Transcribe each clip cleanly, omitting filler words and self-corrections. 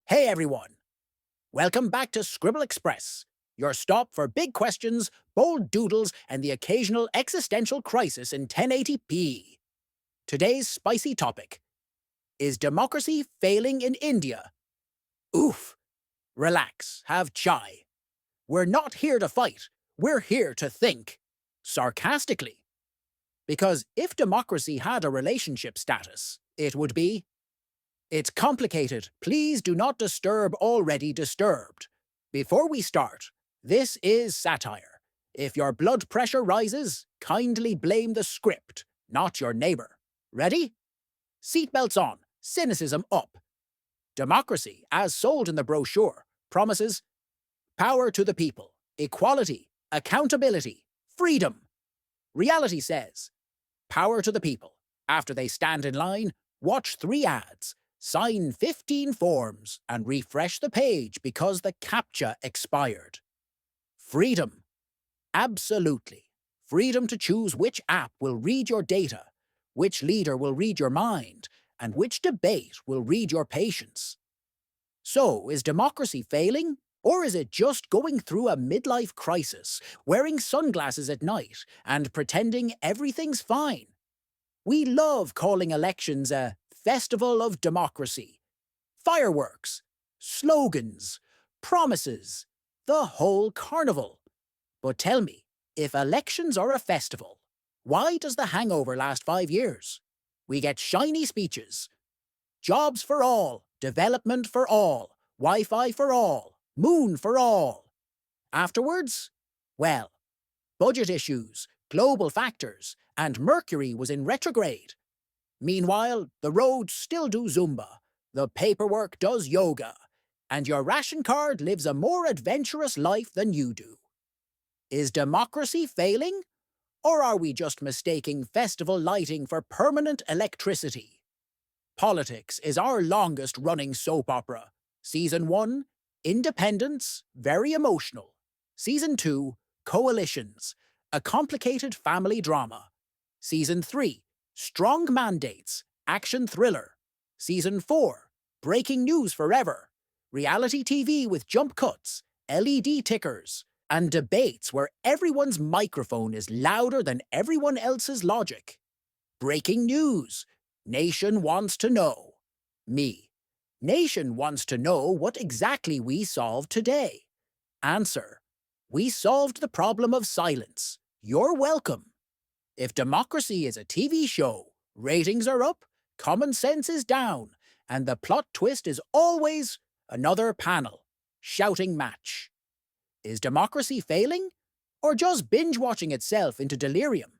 Hey everyone! Welcome back to Scribble Express, your stop for big questions, bold doodles, and the occasional existential crisis in 1080p. Today's spicy topic: is democracy failing in India? Oof! Relax, have chai. We're not here to fight, we're here to think. Sarcastically. Because if democracy had a relationship status, it would be: it's complicated. Please do not disturb already disturbed. Before we start, this is satire. If your blood pressure rises, kindly blame the script, not your neighbor. Ready? Seatbelts on, cynicism up. Democracy, as sold in the brochure, promises power to the people, equality, accountability, freedom. Reality says power to the people. After they stand in line, watch 3 ads, sign 15 forms, and refresh the page because the CAPTCHA expired. Freedom. Absolutely. Freedom to choose which app will read your data, which leader will read your mind, and which debate will read your patience. So, is democracy failing? Or is it just going through a midlife crisis, wearing sunglasses at night, and pretending everything's fine? We love calling elections a festival of democracy. Fireworks, slogans, promises, the whole carnival. But tell me, if elections are a festival, why does the hangover last 5 years? We get shiny speeches. Jobs for all, development for all, Wi-Fi for all, moon for all. Afterwards? Well, budget issues, global factors, and Mercury was in retrograde. Meanwhile, the roads still do Zumba, the paperwork does yoga, and your ration card lives a more adventurous life than you do. Is democracy failing? Or are we just mistaking festival lighting for permanent electricity? Politics is our longest-running soap opera. Season 1, independence, very emotional. Season 2, coalitions, a complicated family drama. Season 3, strong mandates, action thriller. Season 4, breaking news forever. Reality TV with jump cuts, LED tickers, and debates where everyone's microphone is louder than everyone else's logic. Breaking news. Nation wants to know. Me. Nation wants to know what exactly we solved today. Answer. We solved the problem of silence. You're welcome. If democracy is a TV show, ratings are up, common sense is down, and the plot twist is always another panel. Shouting match. Is democracy failing? Or just binge-watching itself into delirium?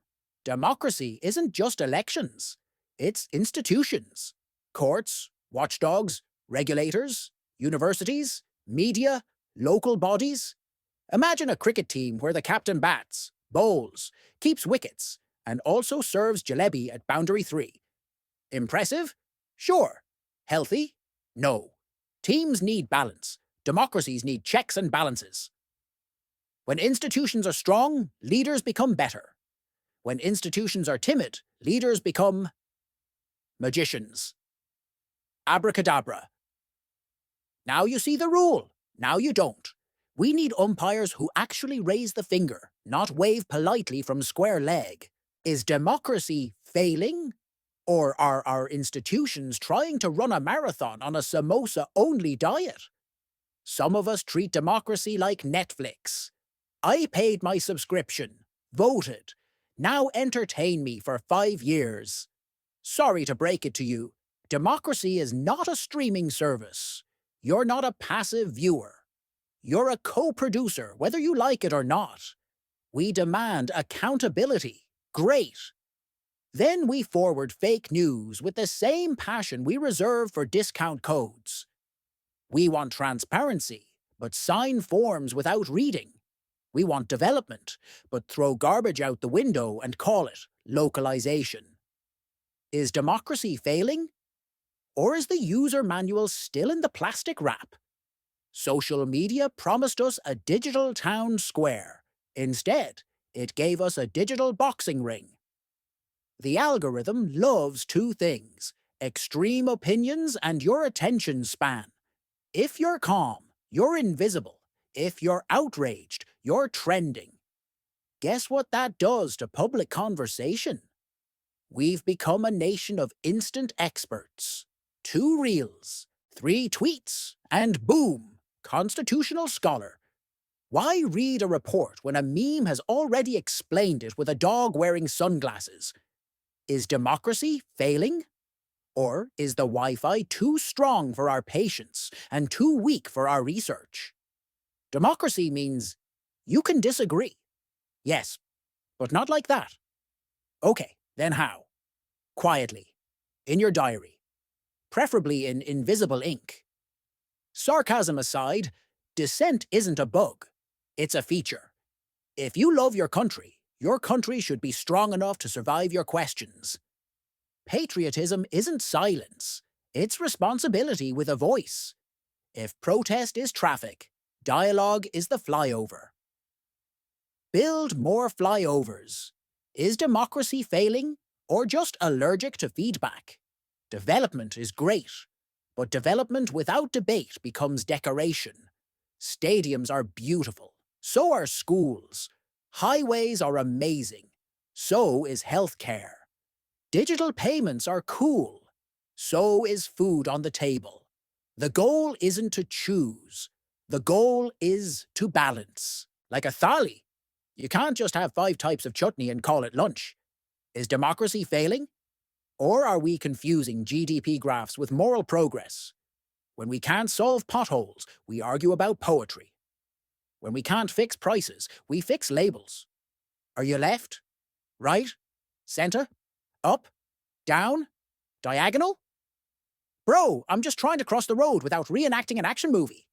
Democracy isn't just elections. It's institutions. Courts, watchdogs, regulators, universities, media, local bodies. Imagine a cricket team where the captain bats, bowls, keeps wickets, and also serves jalebi at boundary 3. Impressive? Sure. Healthy? No. Teams need balance. Democracies need checks and balances. When institutions are strong, leaders become better. When institutions are timid, leaders become magicians. Abracadabra. Now you see the rule. Now you don't. We need umpires who actually raise the finger, not wave politely from square leg. Is democracy failing? Or are our institutions trying to run a marathon on a samosa-only diet? Some of us treat democracy like Netflix. I paid my subscription, voted. Now entertain me for 5 years. Sorry to break it to you, democracy is not a streaming service. You're not a passive viewer. You're a co-producer, whether you like it or not. We demand accountability. Great. Then we forward fake news with the same passion we reserve for discount codes. We want transparency, but sign forms without reading. We want development, but throw garbage out the window and call it localization. Is democracy failing? Or is the user manual still in the plastic wrap? Social media promised us a digital town square. Instead, it gave us a digital boxing ring. The algorithm loves 2 things: extreme opinions and your attention span. If you're calm, you're invisible. If you're outraged, you're trending. Guess what that does to public conversation? We've become a nation of instant experts. 2 reels, 3 tweets, and boom, constitutional scholar. Why read a report when a meme has already explained it with a dog wearing sunglasses? Is democracy failing? Or is the Wi-Fi too strong for our patience and too weak for our research? Democracy means you can disagree. Yes, but not like that. Okay, then how? Quietly, in your diary, preferably in invisible ink. Sarcasm aside, dissent isn't a bug. It's a feature. If you love your country should be strong enough to survive your questions. Patriotism isn't silence. It's responsibility with a voice. If protest is traffic, dialogue is the flyover. Build more flyovers. Is democracy failing, or just allergic to feedback? Development is great, but development without debate becomes decoration. Stadiums are beautiful. So are schools. Highways are amazing. So is healthcare. Digital payments are cool. So is food on the table. The goal isn't to choose. The goal is to balance. Like a thali. You can't just have 5 types of chutney and call it lunch. Is democracy failing? Or are we confusing GDP graphs with moral progress? When we can't solve potholes, we argue about poetry. When we can't fix prices, we fix labels. Are you left? Right? Center? Up? Down? Diagonal? Bro, I'm just trying to cross the road without reenacting an action movie.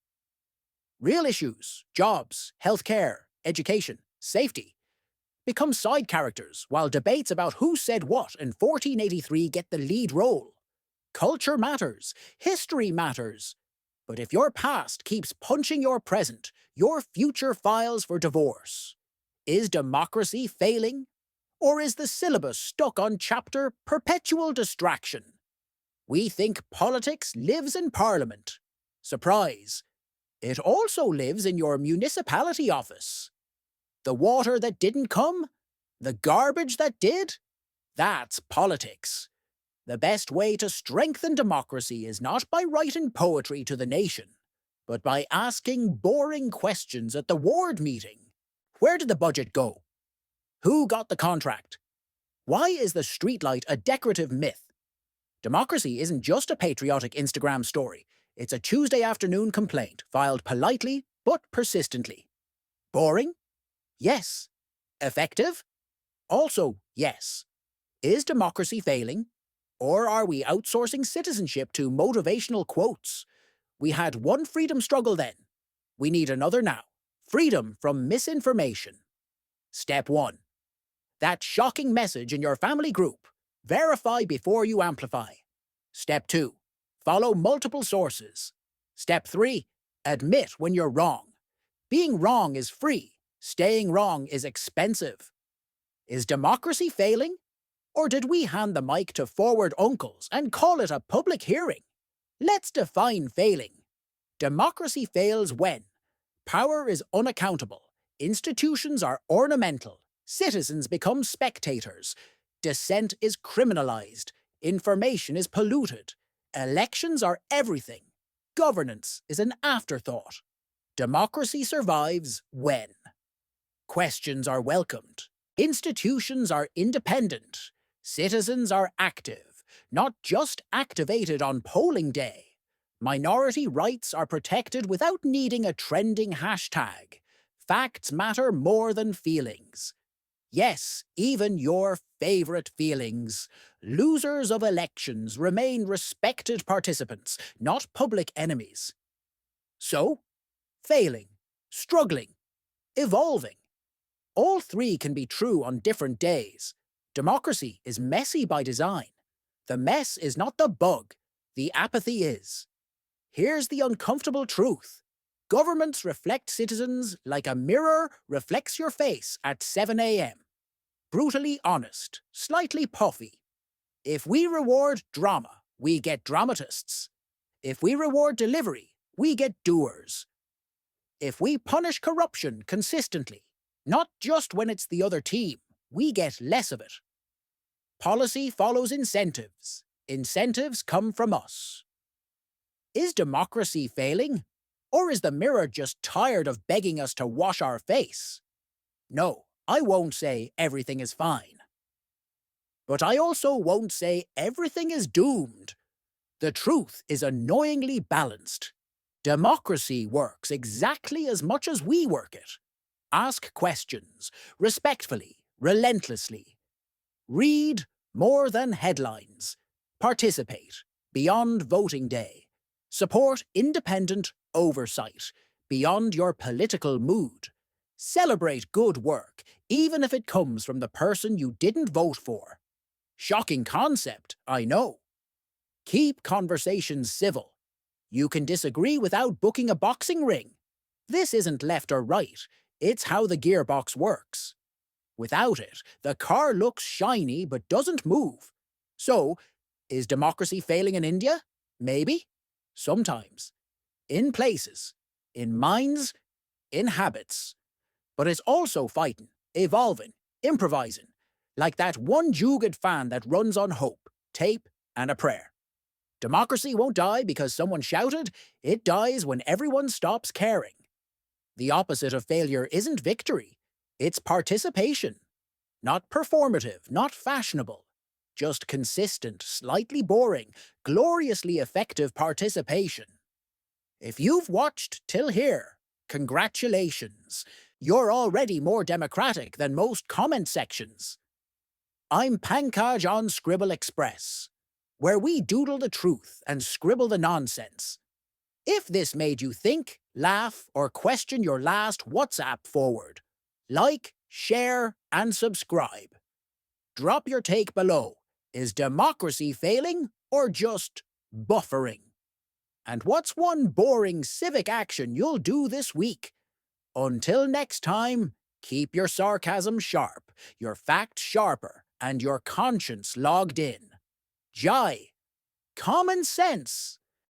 Real issues, jobs, healthcare, education, safety, become side characters while debates about who said what in 1483 get the lead role. Culture matters. History matters. But if your past keeps punching your present, your future files for divorce. Is democracy failing? Or is the syllabus stuck on chapter perpetual distraction? We think politics lives in Parliament. Surprise! It also lives in your municipality office. The water that didn't come? The garbage that did? That's politics. The best way to strengthen democracy is not by writing poetry to the nation, but by asking boring questions at the ward meeting. Where did the budget go? Who got the contract? Why is the streetlight a decorative myth? Democracy isn't just a patriotic Instagram story. It's a Tuesday afternoon complaint filed politely but persistently. Boring? Yes. Effective? Also yes. Is democracy failing? Or are we outsourcing citizenship to motivational quotes? We had one freedom struggle then. We need another now. Freedom from misinformation. Step 1. That shocking message in your family group. Verify before you amplify. Step 2. Follow multiple sources. Step 3. Admit when you're wrong. Being wrong is free. Staying wrong is expensive. Is democracy failing? Or did we hand the mic to forward uncles and call it a public hearing? Let's define failing. Democracy fails when power is unaccountable, institutions are ornamental, citizens become spectators, dissent is criminalized, information is polluted, elections are everything, governance is an afterthought. Democracy survives when questions are welcomed, institutions are independent, citizens are active, not just activated on polling day. Minority rights are protected without needing a trending hashtag. Facts matter more than feelings. Yes, even your favorite feelings. Losers of elections remain respected participants, not public enemies. So, failing, struggling, evolving. All 3 can be true on different days. Democracy is messy by design. The mess is not the bug, the apathy is. Here's the uncomfortable truth. Governments reflect citizens like a mirror reflects your face at 7 a.m. Brutally honest, slightly puffy. If we reward drama, we get dramatists. If we reward delivery, we get doers. If we punish corruption consistently, not just when it's the other team, we get less of it. Policy follows incentives. Incentives come from us. Is democracy failing? Or is the mirror just tired of begging us to wash our face? No, I won't say everything is fine. But I also won't say everything is doomed. The truth is annoyingly balanced. Democracy works exactly as much as we work it. Ask questions, respectfully, relentlessly. Read more than headlines. Participate, beyond voting day. Support independent oversight, beyond your political mood. Celebrate good work, even if it comes from the person you didn't vote for. Shocking concept, I know. Keep conversations civil. You can disagree without booking a boxing ring. This isn't left or right, it's how the gearbox works. Without it, the car looks shiny but doesn't move. So, is democracy failing in India? Maybe. Sometimes. In places. In minds. In habits. But it's also fighting, evolving, improvising. Like that one Jugad fan that runs on hope, tape, and a prayer. Democracy won't die because someone shouted, it dies when everyone stops caring. The opposite of failure isn't victory, it's participation. Not performative, not fashionable. Just consistent, slightly boring, gloriously effective participation. If you've watched till here, congratulations. You're already more democratic than most comment sections. I'm Pankaj on Scribble Express, where we doodle the truth and scribble the nonsense. If this made you think, laugh, or question your last WhatsApp forward, like, share, and subscribe. Drop your take below. Is democracy failing or just buffering? And what's one boring civic action you'll do this week? Until next time, keep your sarcasm sharp, your facts sharper, and your conscience logged in. Jai. Common sense.